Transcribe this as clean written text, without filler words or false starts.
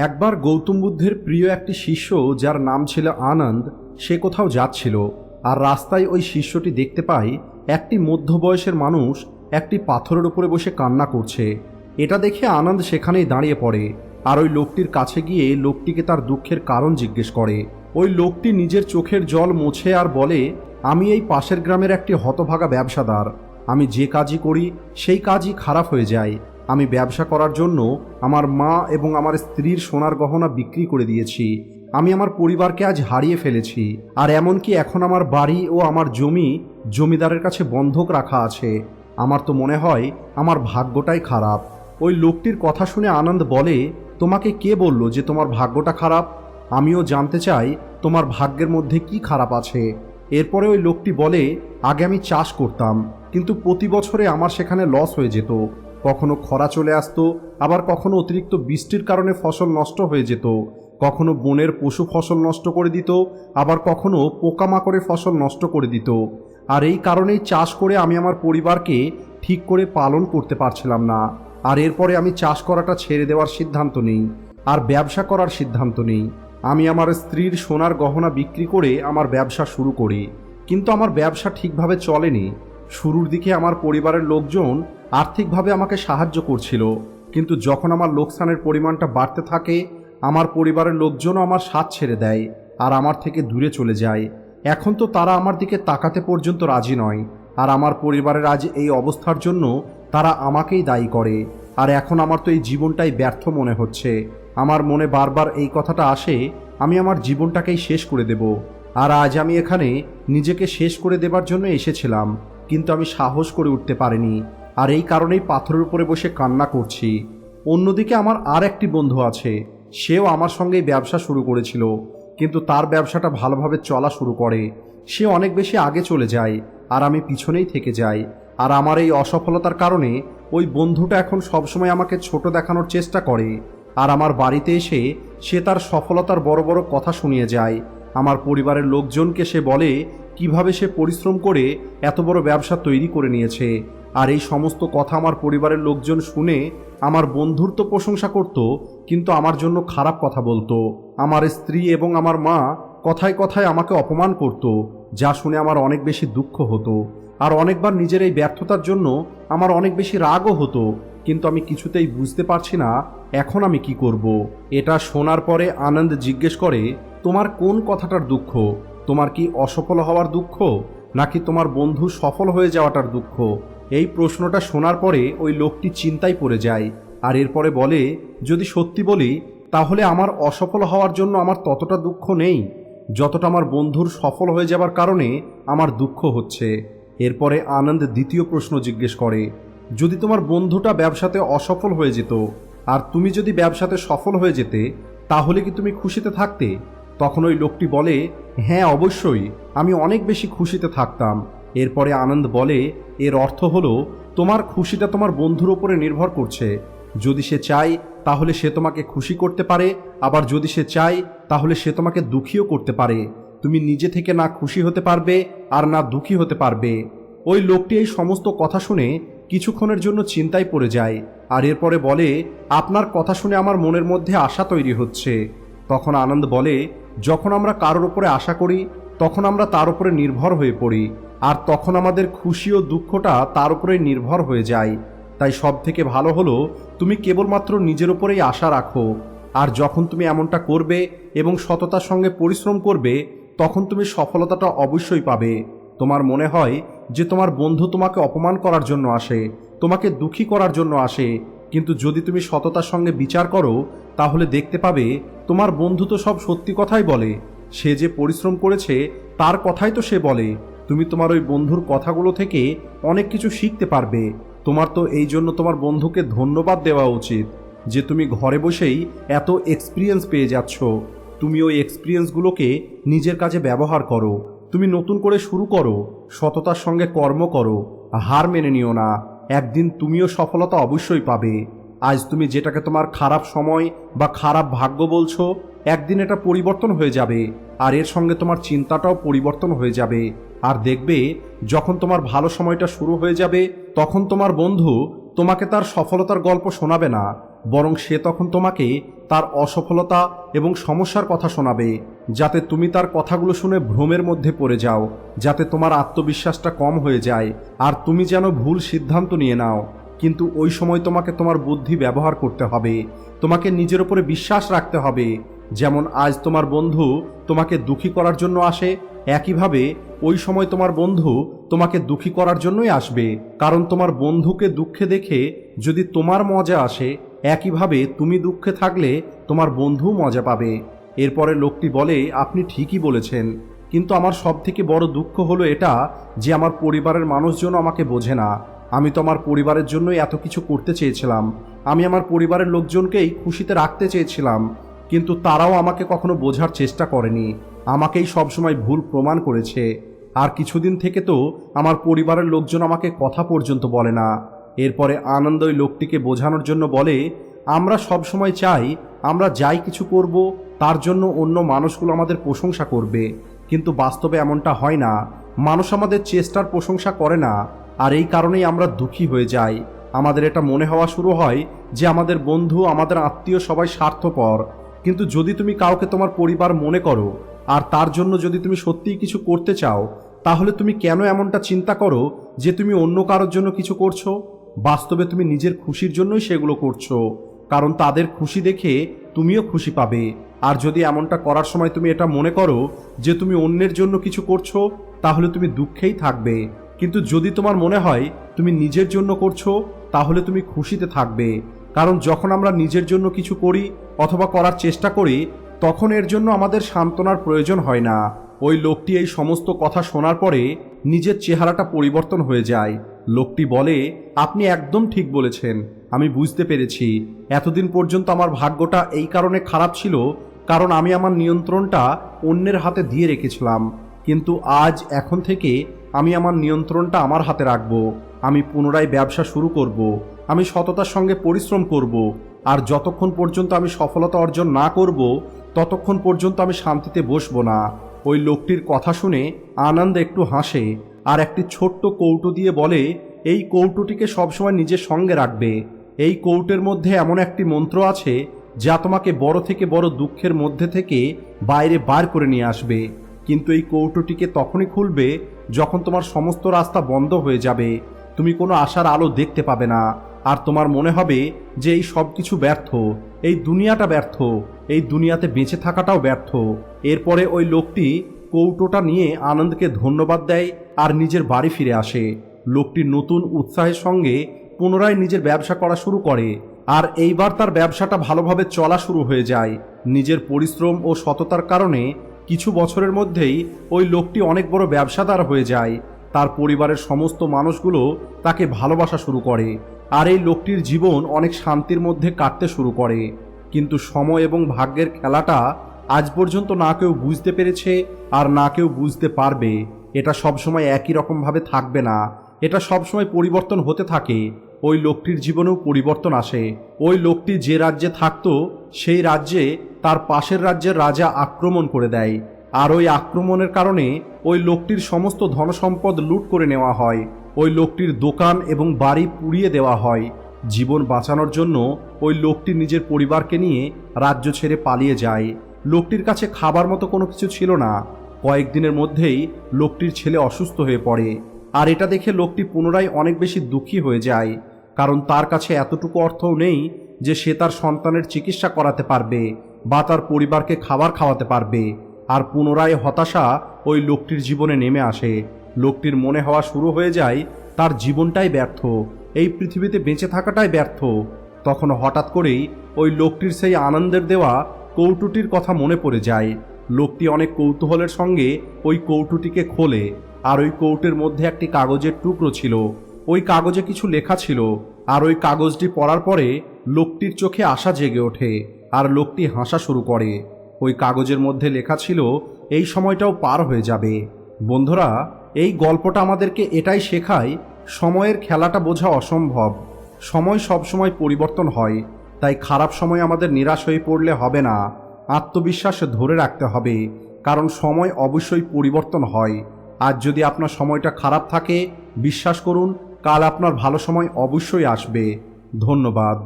একবার গৌতম বুদ্ধের প্রিয় একটি শিষ্য, যার নাম ছিল আনন্দ, সে কোথাও যাচ্ছিল। আর রাস্তায় ওই শিষ্যটি দেখতে পায় একটি মধ্যবয়সের মানুষ একটি পাথরের উপরে বসে কান্না করছে। এটা দেখে আনন্দ সেখানেই দাঁড়িয়ে পড়ে আর ওই লোকটির কাছে গিয়ে লোকটিকে তার দুঃখের কারণ জিজ্ঞেস করে। ওই লোকটি নিজের চোখের জল মোছে আর বলে, আমি এই পাশের গ্রামের একটি হতভাগা ব্যবসাদার। আমি যে কাজই করি সেই কাজই খারাপ হয়ে যায়। আমি ব্যবসা করার জন্য আমার মা এবং আমার স্ত্রীর সোনার গহনা বিক্রি করে দিয়েছি। আমি আমার পরিবারকে আজ হারিয়ে ফেলেছি। আর এমনকি এখন আমার বাড়ি ও আমার জমি জমিদারের কাছে বন্ধক রাখা আছে। আমার তো মনে হয় আমার ভাগ্যটাই খারাপ। ওই লোকটির কথা শুনে আনন্দ বলে, তোমাকে কে বলল যে তোমার ভাগ্যটা খারাপ? আমিও জানতে চাই তোমার ভাগ্যের মধ্যে কি খারাপ আছে। এরপরে ওই লোকটি বলে, আগে আমি চাষ করতাম, কিন্তু প্রতি বছরে আমার সেখানে লস হয়ে যেত। কখনো খরা চলে আসতো, আবার কখনো অতিরিক্ত বৃষ্টির কারণে ফসল নষ্ট হয়ে যেত। কখনো বনের পশু ফসল নষ্ট করে দিত, আবার কখনো পোকামাকড়ে ফসল নষ্ট করে দিত। আর এই কারণেই চাষ করে আমি আমার পরিবারকে ঠিক করে পালন করতে পারছিলাম না। আর এরপরে আমি চাষ করাটা ছেড়ে দেওয়ার সিদ্ধান্ত নিই আর ব্যবসা করার সিদ্ধান্ত নিই। আমি আমার স্ত্রীর সোনার গহনা বিক্রি করে আমার ব্যবসা শুরু করি, কিন্তু আমার ব্যবসা ঠিকভাবে চলেনি। শুরুর দিকে আমার পরিবারের লোকজন আর্থিকভাবে আমাকে সাহায্য করছিল, কিন্তু যখন আমার লোকসানের পরিমাণটা বাড়তে থাকে, আমার পরিবারের লোকজনও আমার সাথ ছেড়ে দেয় আর আমার থেকে দূরে চলে যায়। এখন তো তারা আমার দিকে তাকাতে পর্যন্ত রাজি নয়। আর আমার পরিবারের আজ এই অবস্থার জন্য তারা আমাকেই দায়ী করে। আর এখন আমার তো এই জীবনটাই ব্যর্থ মনে হচ্ছে। আমার মনে বারবার এই কথাটা আসে, আমি আমার জীবনটাকেই শেষ করে দেব। আর আজ আমি এখানে নিজেকে শেষ করে দেবার জন্য এসেছিলাম, কিন্তু আমি সাহস করে উঠতে পারিনি। আর এই কারণেই পাথরের উপরে বসে কান্না করছি। অন্যদিকে আমার আর একটি বন্ধু আছে, সেও আমার সঙ্গেই ব্যবসা শুরু করেছিল, কিন্তু তার ব্যবসাটা ভালোভাবে চলা শুরু করে। সে অনেক বেশি আগে চলে যায় আর আমি পিছনেই থেকে যাই। আর আমার এই অসফলতার কারণে ওই বন্ধুটা এখন সবসময় আমাকে ছোট দেখানোর চেষ্টা করে। আর আমার বাড়িতে এসে সে তার সফলতার বড় বড় কথা শুনিয়ে যায়। আমার পরিবারের লোকজনকে সে বলে কিভাবে সে পরিশ্রম করে এত বড় ব্যবসা তৈরি করে নিয়েছে। আর এই সমস্ত কথা আমার পরিবারের লোকজন শুনে আমার বন্ধুর তো প্রশংসা করত, কিন্তু আমার জন্য খারাপ কথা বলতো। আমার স্ত্রী এবং আমার মা কথায় কথায় আমাকে অপমান করত, যা শুনে আমার অনেক বেশি দুঃখ হতো। আর অনেকবার নিজের এই ব্যর্থতার জন্য আমার অনেক বেশি রাগও হতো, কিন্তু আমি কিছুতেই বুঝতে পারছি না এখন আমি কি করব। এটা শোনার পরে আনন্দ জিজ্ঞেস করে, তোমার কোন কথাটার দুঃখ? তোমার কি অসফল হওয়ার দুঃখ, নাকি তোমার বন্ধু সফল হয়ে যাওয়াটার দুঃখ? এই প্রশ্নটা শোনার পরে ওই লোকটি চিন্তায় পড়ে যায়। আর এরপরে বলে, যদি সত্যি বলি তাহলে আমার অসফল হওয়ার জন্য আমার ততটা দুঃখ নেই যতটা আমার বন্ধুর সফল হয়ে যাবার কারণে আমার দুঃখ হচ্ছে। এরপরে আনন্দ দ্বিতীয় প্রশ্ন জিজ্ঞেস করে, যদি তোমার বন্ধুটা ব্যবসাতে অসফল হয়ে যেত আর তুমি যদি ব্যবসাতে সফল হয়ে যেতে, তাহলে কি তুমি খুশিতে থাকতে? তখন ওই লোকটি বলে, হ্যাঁ অবশ্যই, আমি অনেক বেশি খুশিতে থাকতাম। এরপরে আনন্দ বলে, এর অর্থ হলো তোমার খুশিটা তোমার বন্ধুর উপরে নির্ভর করছে। যদি সে চায় তাহলে সে তোমাকে খুশি করতে পারে, আবার যদি সে চায় তাহলে সে তোমাকে দুঃখীও করতে পারে। তুমি নিজে থেকে না খুশি হতে পারবে আর না দুঃখী হতে পারবে। ওই লোকটি এই সমস্ত কথা শুনে কিছুক্ষণের জন্য চিন্তায় পড়ে যায়। আর এরপরে বলে, আপনার কথা শুনে আমার মনের মধ্যে আশা তৈরি হচ্ছে। তখন আনন্দ বলে, যখন আমরা কারোর উপরে আশা করি তখন আমরা তার উপরে নির্ভর হয়ে পড়ি, আর তখন আমাদের খুশি ও দুঃখটা তার উপরে নির্ভর হয়ে যায়। তাই সব থেকে ভালো হলো তুমি কেবলমাত্র নিজের উপরেই আশা রাখো। আর যখন তুমি এমনটা করবে এবং সততার সঙ্গে পরিশ্রম করবে, তখন তুমি সফলতাটা অবশ্যই পাবে। তোমার মনে হয় যে তোমার বন্ধু তোমাকে অপমান করার জন্য আসে, তোমাকে দুঃখী করার জন্য আসে, কিন্তু যদি তুমি সততার সঙ্গে বিচার করো তাহলে দেখতে পাবে তোমার বন্ধু তো সব সত্যি কথাই বলে। সে যে পরিশ্রম করেছে তার কথাই তো সে বলে। তুমি তোমার ওই বন্ধুর কথাগুলো থেকে অনেক কিছু শিখতে পারবে। তোমার তো এই জন্য তোমার বন্ধুকে ধন্যবাদ দেওয়া উচিত যে তুমি ঘরে বসেই এত এক্সপিরিয়েন্স পেয়ে যাচ্ছ। তুমি ওই এক্সপিরিয়েন্সগুলোকে নিজের কাজে ব্যবহার করো। তুমি নতুন করে শুরু করো, সততার সঙ্গে কর্ম করো, হার মেনে নিও না। একদিন তুমিও সফলতা অবশ্যই পাবে। আজ তুমি যেটাকে তোমার খারাপ সময় বা খারাপ ভাগ্য বলছো, একদিন এটা পরিবর্তন হয়ে যাবে, আর এর সঙ্গে তোমার চিন্তাটাও পরিবর্তন হয়ে যাবে। আর দেখবে যখন তোমার ভালো সময়টা শুরু হয়ে যাবে, তখন তোমার বন্ধু তোমাকে তার সফলতার গল্প শোনাবে না, বরং সে তখন তোমাকে তার অসফলতা এবং সমস্যার কথা শোনাবে, যাতে তুমি তার কথাগুলো শুনে ভ্রমের মধ্যে পড়ে যাও, যাতে তোমার আত্মবিশ্বাসটা কম হয়ে যায় আর তুমি যেন ভুল সিদ্ধান্ত নিয়ে নাও। কিন্তু ওই সময় তোমাকে তোমার বুদ্ধি ব্যবহার করতে হবে, তোমাকে নিজের উপরে বিশ্বাস রাখতে হবে। যেমন আজ তোমার বন্ধু তোমাকে দুঃখী করার জন্য আসে, একইভাবে ওই সময় তোমার বন্ধু তোমাকে দুঃখী করার জন্যই আসবে। কারণ তোমার বন্ধুকে দুঃখে দেখে যদি তোমার মজা আসে, একইভাবে তুমি দুঃখে থাকলে তোমার বন্ধুও মজা পাবে। এরপরে লোকটি বলে, আপনি ঠিকই বলেছেন, কিন্তু আমার সবথেকে বড় দুঃখ হলো এটা যে আমার পরিবারের মানুষজন আমাকে বোঝে না। আমি তো আমার পরিবারের জন্যই এত কিছু করতে চেয়েছিলাম, আমি আমার পরিবারের লোকজনকেই খুশিতে রাখতে চেয়েছিলাম, কিন্তু তারাও আমাকে কখনো বোঝার চেষ্টা করেনি, আমাকেই সবসময় ভুল প্রমাণ করেছে। আর কিছুদিন থেকে তো আমার পরিবারের লোকজন আমাকে কথা পর্যন্ত বলে না। এরপরে আনন্দ ওই লোকটিকে বোঝানোর জন্য বলে, আমরা সবসময় চাই আমরা যাই কিছু করব তার জন্য অন্য মানুষগুলো আমাদের প্রশংসা করবে, কিন্তু বাস্তবে এমনটা হয় না। মানুষ আমাদের চেষ্টার প্রশংসা করে না, আর এই কারণেই আমরা দুঃখী হয়ে যাই। আমাদের এটা মনে হওয়া শুরু হয় যে আমাদের বন্ধু, আমাদের আত্মীয় সবাই স্বার্থপর। কিন্তু যদি তুমি কাউকে তোমার পরিবার মনে করো আর তার জন্য যদি তুমি সত্যিই কিছু করতে চাও, তাহলে তুমি কেন এমনটা চিন্তা করো যে তুমি অন্য কারোর জন্য কিছু করছো? বাস্তবে তুমি নিজের খুশির জন্যই সেগুলো করছো, কারণ তাদের খুশি দেখে তুমিও খুশি পাবে। আর যদি এমনটা করার সময় তুমি এটা মনে করো যে তুমি অন্যের জন্য কিছু করছো, তাহলে তুমি দুঃখেই থাকবে। কিন্তু যদি তোমার মনে হয় তুমি নিজের জন্য করছো, তাহলে তুমি খুশিতে থাকবে। কারণ যখন আমরা নিজের জন্য কিছু করি অথবা করার চেষ্টা করি, তখন এর জন্য আমাদের সান্ত্বনার প্রয়োজন হয় না। ওই লোকটি এই সমস্ত কথা শোনার পরে নিজের চেহারাটা পরিবর্তন হয়ে যায়। লোকটি বলে, আপনি একদম ঠিক বলেছেন, আমি বুঝতে পেরেছি এতদিন পর্যন্ত আমার ভাগ্যটা এই কারণে খারাপ ছিল কারণ আমি আমার নিয়ন্ত্রণটা অন্যের হাতে দিয়ে রেখেছিলাম। কিন্তু আজ এখন থেকে আমি আমার নিয়ন্ত্রণটা আমার হাতে রাখব। আমি পুনরায় ব্যবসা শুরু করব, আমি সততার সঙ্গে পরিশ্রম করব, আর যতক্ষণ পর্যন্ত আমি সফলতা অর্জন না করব ততক্ষণ পর্যন্ত আমি শান্তিতে বসবো না। ওই লোকটির কথা শুনে আনন্দ একটু হাসে আর একটি ছোট্ট কৌটো দিয়ে বলে, এই কৌটোটিকে সবসময় নিজের সঙ্গে রাখবে। এই কৌটোর মধ্যে এমন একটি মন্ত্র আছে যা তোমাকে বড় থেকে বড় দুঃখের মধ্যে থেকে বাইরে বার করে নিয়ে আসবে। কিন্তু এই কৌটোটিকে তখনই খুলবে যখন তোমার সমস্ত রাস্তা বন্ধ হয়ে যাবে, তুমি কোনো আশার আলো দেখতে পাবে না, আর তোমার মনে হবে যে এই সব কিছু ব্যর্থ, এই দুনিয়াটা ব্যর্থ, এই দুনিয়াতে বেঁচে থাকাটাও ব্যর্থ। এরপরে ওই লোকটি কৌটোটা নিয়ে আনন্দকে ধন্যবাদ দেয় আর নিজের বাড়ি ফিরে আসে। লোকটি নতুন উৎসাহের সঙ্গে পুনরায় নিজের ব্যবসা করা শুরু করে, আর এইবার তার ব্যবসাটা ভালোভাবে চলা শুরু হয়ে যায়। নিজের পরিশ্রম ও সততার কারণে কিছু বছরের মধ্যেই ওই লোকটি অনেক বড় ব্যবসাদার হয়ে যায়। তার পরিবারের সমস্ত মানুষগুলো তাকে ভালোবাসা শুরু করে, আর এই লোকটির জীবন অনেক শান্তির মধ্যে কাটতে শুরু করে। কিন্তু সময় এবং ভাগ্যের খেলাটা আজ পর্যন্ত না কেউ বুঝতে পেরেছে আর না কেউ বুঝতে পারবে। এটা সবসময় একই রকমভাবে থাকবে না, এটা সবসময় পরিবর্তন হতে থাকে। ওই লোকটির জীবনেও পরিবর্তন আসে। ওই লোকটি যে রাজ্যে থাকতো সেই রাজ্যে তার পাশের রাজ্যের রাজা আক্রমণ করে দেয়, আর ওই আক্রমণের কারণে ওই লোকটির সমস্ত ধনসম্পদ লুট করে নেওয়া হয়। ওই লোকটির দোকান এবং বাড়ি পুড়িয়ে দেওয়া হয়। জীবন বাঁচানোর জন্য ওই লোকটি নিজের পরিবারকে নিয়ে রাজ্য ছেড়ে পালিয়ে যায়। লোকটির কাছে খাবার মতো কোনো কিছু ছিল না। কয়েকদিনের মধ্যেই লোকটির ছেলে অসুস্থ হয়ে পড়ে, আর এটা দেখে লোকটি পুনরায় অনেক বেশি দুঃখী হয়ে যায়, কারণ তার কাছে এতটুকু অর্থও নেই যে সে তার সন্তানের চিকিৎসা করাতে পারবে বা তার পরিবারকে খাবার খাওয়াতে পারবে। আর পুনরায় হতাশা ওই লোকটির জীবনে নেমে আসে। লোকটির মনে হওয়া শুরু হয়ে যায় তার জীবনটাই ব্যর্থ, এই পৃথিবীতে বেঁচে থাকাটাই ব্যর্থ। তখন হঠাৎ করেই ওই লোকটির সেই আনন্দের দেওয়া কৌটোটির কথা মনে পড়ে যায়। লোকটি অনেক কৌতূহলের সঙ্গে ওই কৌটোটিকে খোলে, আর ওই কৌটোর মধ্যে একটি কাগজের টুকরো ছিল। ওই কাগজে কিছু লেখা ছিল, আর ওই কাগজটি পড়ার পরে লোকটির চোখে আশা জেগে ওঠে, আর লোকটি হাসা শুরু করে। ওই কাগজের মধ্যে লেখা ছিল, এই সময়টাও পার হয়ে যাবে। বন্ধুরা, এই গল্পটা আমাদেরকে এটাই শেখায়, সময়ের খেলাটা বোঝা অসম্ভব। সময় সবসময় পরিবর্তন হয়, তাই খারাপ সময় আমাদের নিরাশ হয়ে পড়লে হবে না। আত্মবিশ্বাস ধরে রাখতে হবে, কারণ সময় অবশ্যই পরিবর্তন হয়। আজ যদি আপনার সময়টা খারাপ থাকে, বিশ্বাস করুন কাল আপনার ভালো সময় অবশ্যই আসবে। ধন্যবাদ।